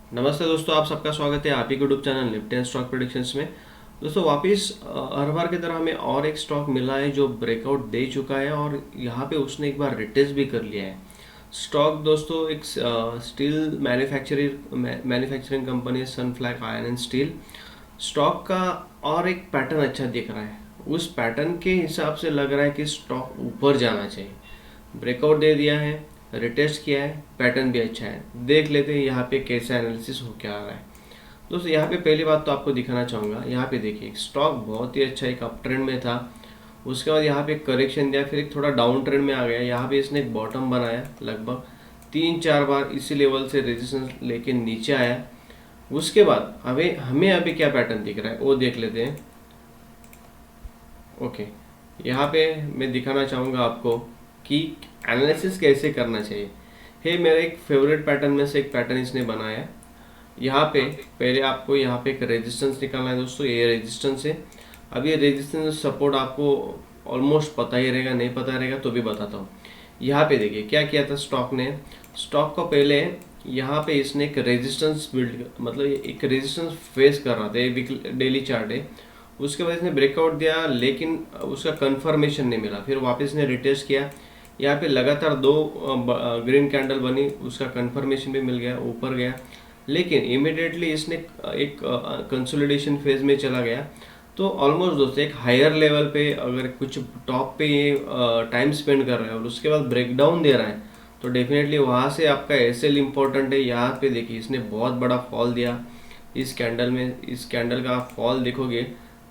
नमस्ते दोस्तों, आप सबका स्वागत है आप ही YouTube channel Nifty and stock predictions में। दोस्तों वापस हर बार की तरह हमें और एक स्टॉक मिला है जो ब्रेकआउट दे चुका है और यहाँ पे उसने एक बार रिटेस्ट भी कर लिया है। स्टॉक दोस्तों एक स्टील मैन्युफैक्चरिंग कंपनी है, Sunflag iron and steel. Stock का और एक पैटर्न अच्छा दिख रहा है। उस पैटर्न के हिसाब से लग रहा है कि स्टॉक ऊपर जाना चाहिए। ब्रेकआउट दे दिया है, रिटेस्ट किया है, पैटर्न भी अच्छा है। देख लेते हैं यहाँ पे कैसा एनालिसिस हो क्या आ रहा है। दोस्तों यहाँ पे पहली बात तो आपको दिखाना चाहूँगा, यहाँ पे देखिए स्टॉक बहुत ही अच्छा एक अप ट्रेंड में था। उसके बाद यहाँ पे करेक्शन दिया, फिर एक थोड़ा डाउन ट्रेंड में आ गया। यहाँ पे इसने एक बॉटम बनाया, लगभग 3-4 बार इसी लेवल से रेजिस्टेंस लेके नीचे आया। उसके बाद हमें हमें अभी क्या पैटर्न दिख रहा है वो देख लेते हैं। ओके, यहाँ पे मैं दिखाना चाहूँगा आपको कि एनालिसिस कैसे करना चाहिए। है मेरा एक फेवरेट पैटर्न में से एक पैटर्न इसने बनाया है। यहाँ पे पहले आपको यहाँ पे एक रेजिस्टेंस निकालना है दोस्तों। ये रेजिस्टेंस है। अब ये रेजिस्टेंस सपोर्ट आपको ऑलमोस्ट पता ही रहेगा, नहीं पता रहेगा तो भी बताता हूँ। यहाँ पे देखिए क्या किया था स्टॉक ने। स्टॉक को पहले यहाँ पे इसने एक रेजिस्टेंस बिल्ड, मतलब एक रेजिस्टेंस फेस कर रहा था। ये डेली चार्ट है। उसके बाद इसने ब्रेकआउट दिया लेकिन उसका कंफर्मेशन नहीं मिला। फिर वापस ने रिटेस्ट किया। यहाँ पे लगातार दो ग्रीन कैंडल बनी, उसका कंफर्मेशन भी मिल गया, ऊपर गया। लेकिन इमिडिएटली इसने एक कंसोलिडेशन फेज में चला गया। तो ऑलमोस्ट दोस्तों एक हायर लेवल पे अगर कुछ टॉप पे ये टाइम स्पेंड कर रहा है और उसके बाद ब्रेकडाउन दे रहा है तो डेफिनेटली वहाँ से आपका एसएल इम्पोर्टेंट है। यहाँ पे देखिए इसने बहुत बड़ा फॉल दिया इस कैंडल में। इस कैंडल का आप फॉल देखोगे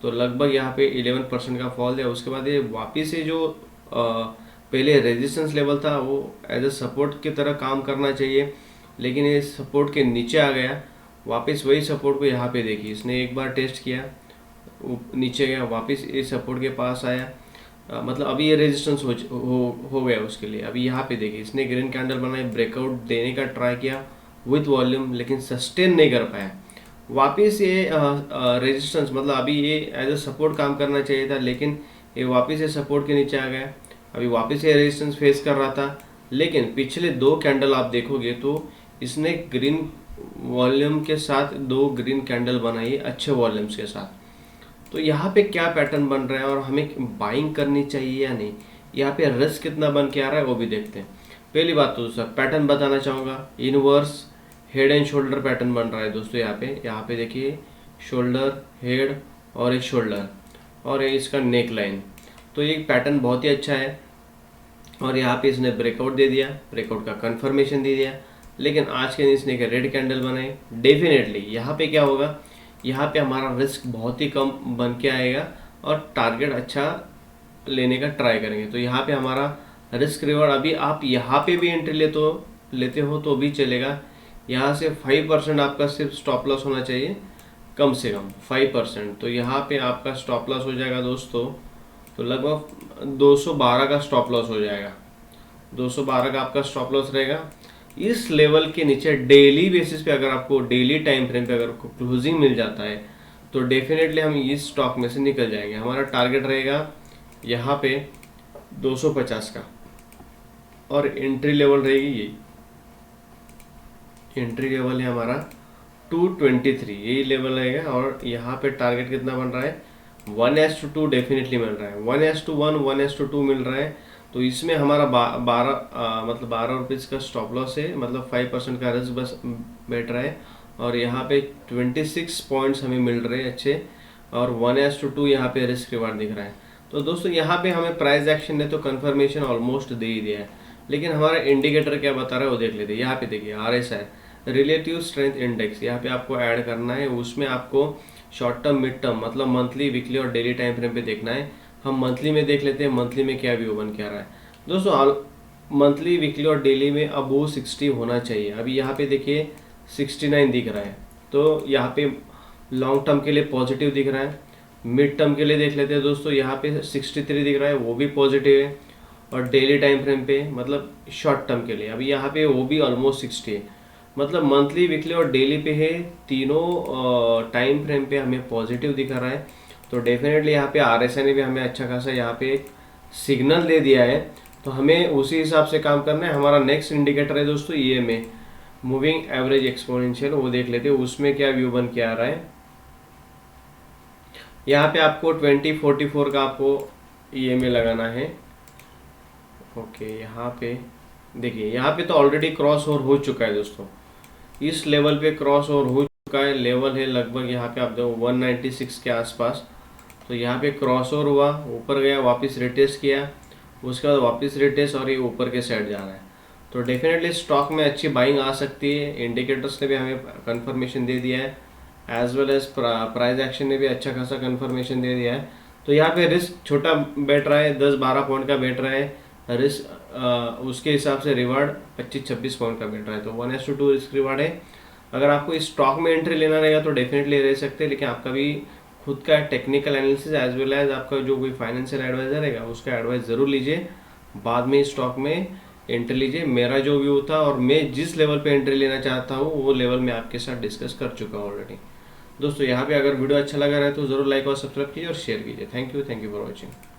तो लगभग यहाँ पे 11% का फॉल दिया। उसके बाद ये वापिस से जो पहले रेजिस्टेंस लेवल था वो एज अ सपोर्ट की तरह काम करना चाहिए, लेकिन ये सपोर्ट के नीचे आ गया। वापस वही सपोर्ट को यहाँ पे देखिए इसने एक बार टेस्ट किया, नीचे गया, वापस ये सपोर्ट के पास आया। मतलब अभी ये रेजिस्टेंस हो गया उसके लिए। अभी यहाँ पे देखिए इसने ग्रीन कैंडल बनाई, ब्रेकआउट देने का ट्राई किया विथ वॉल्यूम, लेकिन सस्टेन नहीं कर पाया। वापस ये रेजिस्टेंस, मतलब अभी ये एज अ सपोर्ट काम करना चाहिए था, लेकिन ये वापस ये सपोर्ट के नीचे आ गया। अभी वापस ये रेजिस्टेंस फेस कर रहा था, लेकिन पिछले दो कैंडल आप देखोगे तो इसने ग्रीन वॉल्यूम के साथ दो ग्रीन कैंडल बनाई है, अच्छे वॉल्यूम्स के साथ। तो यहाँ पे क्या पैटर्न बन रहा है और हमें बाइंग करनी चाहिए या नहीं, यहाँ पे रिस्क कितना बन के आ रहा है वो भी देखते हैं। पहली बात तो सर पैटर्न बताना चाहूँगा, inverse head and shoulder pattern बन रहा है दोस्तों। यहाँ पे देखिए शोल्डर, हेड और एक शोल्डर और ये इसका नेक लाइन। तो ये पैटर्न बहुत ही अच्छा है और यहाँ पे इसने ब्रेकआउट दे दिया, ब्रेकआउट का कंफर्मेशन दे दिया। लेकिन आज के दिन इसने एक रेड कैंडल बनाई। डेफिनेटली यहाँ पे क्या होगा, यहाँ पे हमारा रिस्क बहुत ही कम बन के आएगा और टारगेट अच्छा लेने का ट्राई करेंगे। तो यहाँ पे हमारा रिस्क रिवॉर्ड, अभी आप यहाँ पे भी एंट्री लेते हो तो भी चलेगा। यहाँ से 5% आपका सिर्फ स्टॉप लॉस होना चाहिए, कम से कम 5%। तो यहाँ पे आपका स्टॉप लॉस हो जाएगा दोस्तों, तो लगभग 212 का स्टॉप लॉस हो जाएगा। 212 का आपका स्टॉप लॉस रहेगा। इस लेवल के नीचे डेली बेसिस पे अगर आपको डेली टाइम फ्रेम पे अगर आपको क्लोजिंग मिल जाता है तो डेफिनेटली हम इस स्टॉक में से निकल जाएंगे। हमारा टारगेट रहेगा यहाँ पे 250 का और एंट्री लेवल रहेगी ये। एंट्री लेवल है हमारा 223, यही लेवल रहेगा। और यहाँ पे टारगेट कितना बन रहा है, 1:2 डेफिनेटली मिल रहा है, 1:1 1:2 मिल रहा है। तो इसमें हमारा 12 रुपीज़ का स्टॉप लॉस है, मतलब 5% का रिस्क बस बैठ रहा है। और यहाँ पे 26 पॉइंट्स हमें मिल रहे हैं अच्छे, और 1:2 यहाँ पे रिस्क रिवार्ड दिख रहा है। तो दोस्तों यहाँ पे हमें प्राइस एक्शन ने तो कंफर्मेशन ऑलमोस्ट दे ही दिया है, लेकिन हमारा इंडिकेटर क्या बता रहा है वो देख लेते हैं। यहाँ पे देखिए RSI, रिलेटिव स्ट्रेंथ इंडेक्स, यहाँ पे आपको ऐड करना है। उसमें आपको शॉर्ट टर्म, मिड टर्म, मतलब मंथली, वीकली और डेली टाइम फ्रेम पे देखना है। हम मंथली में देख लेते हैं, मंथली में क्या व्यू बन के आ रहा है दोस्तों। मंथली, वीकली और डेली में अब वो 60 होना चाहिए। अभी यहाँ पे देखिए 69 दिख रहा है, तो यहाँ पे लॉन्ग टर्म के लिए पॉजिटिव दिख रहा है। मिड टर्म के लिए देख लेते हैं दोस्तों, यहाँ पे 63 दिख रहा है, वो भी पॉजिटिव है। और डेली टाइम फ्रेम पे, मतलब शॉर्ट टर्म के लिए अभी यहाँ पे वो भी ऑलमोस्ट 60 है। मतलब मंथली, वीकली और डेली पे है, तीनों टाइम फ्रेम पे हमें पॉजिटिव दिखा रहा है। तो डेफिनेटली यहाँ पे RSI ने भी हमें अच्छा खासा यहाँ पे एक सिग्नल दे दिया है। तो हमें उसी हिसाब से काम करना है। हमारा नेक्स्ट इंडिकेटर है दोस्तों EMA, मूविंग एवरेज एक्सपोनेंशियल वो देख लेते हैं, उसमें क्या व्यू बन के आ रहा है। यहाँ पे आपको 2044 का आपको EMA लगाना है। ओके, यहाँ पे देखिए, यहाँ पे तो ऑलरेडी क्रॉस ओवर हो चुका है दोस्तों, इस लेवल पे क्रॉस ओवर हो चुका है। लेवल है लगभग यहाँ पे आप देखो 196 के आसपास। तो यहाँ पे क्रॉस ओवर हुआ, ऊपर गया, वापस रिटेस्ट किया, उसके बाद वापस रिटेस्ट, और ये ऊपर के साइड जा रहा है। तो डेफिनेटली स्टॉक में अच्छी बाइंग आ सकती है। इंडिकेटर्स ने भी हमें कंफर्मेशन दे दिया है, as well as price action ने भी अच्छा खासा कंफर्मेशन दे दिया है। तो यहाँ पे रिस्क छोटा बैठ रहा है, 10-12 पॉइंट का बैठ रहा है रिस्क, उसके हिसाब से रिवार्ड 25-26 पॉइंट का बैठ रहा है। तो 1:2 रिस्क रिवार्ड है। अगर आपको इस स्टॉक में एंट्री लेना रहेगा तो डेफिनेटली ले सकते हैं, लेकिन आपका भी खुद का technical analysis as well as आपका जो कोई फाइनेंशियल एडवाइजर रहेगा उसका एडवाइस ज़रूर लीजिए, बाद में इस स्टॉक में एंट्री लीजिए। मेरा जो व्यू था और मैं जिस लेवल पे एंट्री लेना चाहता हूँ वो लेवल मैं आपके साथ डिस्कस कर चुका हूँ ऑलरेडी। दोस्तों यहाँ पे अगर वीडियो अच्छा लगा रहा है तो ज़रूर लाइक और सब्सक्राइब कीजिए और शेयर कीजिए। Thank you for watching.